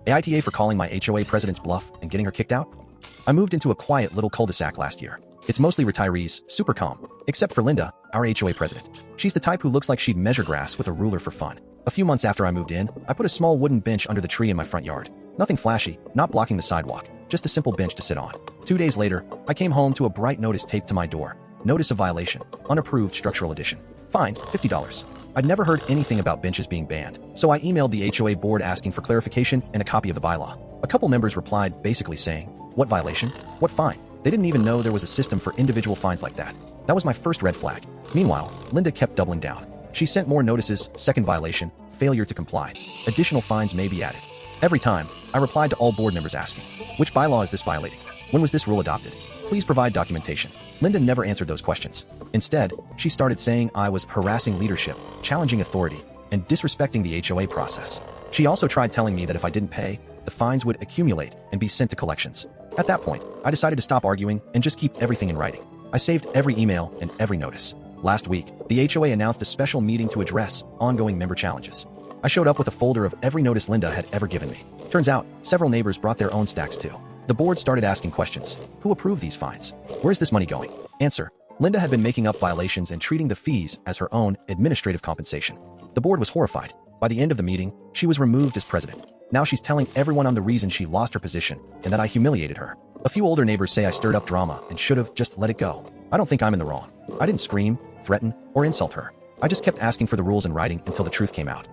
AITA for calling my HOA president's bluff and getting her kicked out? I moved into a quiet little cul-de-sac last year. It's mostly retirees, super calm, except for Linda, our HOA president. She's the type who looks like she'd measure grass with a ruler for fun. A few months after I moved in, I put a small wooden bench under the tree in my front yard. Nothing flashy, not blocking the sidewalk, just a simple bench to sit on. 2 days later, I came home to a bright notice taped to my door. Notice of violation, unapproved structural addition. Fine, $50. I'd never heard anything about benches being banned, so I emailed the HOA board asking for clarification and a copy of the bylaw. A couple members replied basically saying, "What violation? What fine?" They didn't even know there was a system for individual fines like that. That was my first red flag. Meanwhile, Linda kept doubling down. She sent more notices, second violation, failure to comply. Additional fines may be added. Every time, I replied to all board members asking, "Which bylaw is this violating? When was this rule adopted? Please provide documentation." Linda never answered those questions. Instead, she started saying I was harassing leadership, challenging authority, and disrespecting the HOA process. She also tried telling me that if I didn't pay, the fines would accumulate and be sent to collections. At that point, I decided to stop arguing and just keep everything in writing. I saved every email and every notice. Last week, the HOA announced a special meeting to address ongoing member challenges. I showed up with a folder of every notice Linda had ever given me. Turns out, several neighbors brought their own stacks too. The board started asking questions. Who approved these fines? Where's this money going? Answer: Linda had been making up violations and treating the fees as her own administrative compensation. The board was horrified. By the end of the meeting, she was removed as president. Now she's telling everyone I'm the reason she lost her position and that I humiliated her. A few older neighbors say I stirred up drama and should have just let it go. I don't think I'm in the wrong. I didn't scream, threaten, or insult her. I just kept asking for the rules in writing until the truth came out.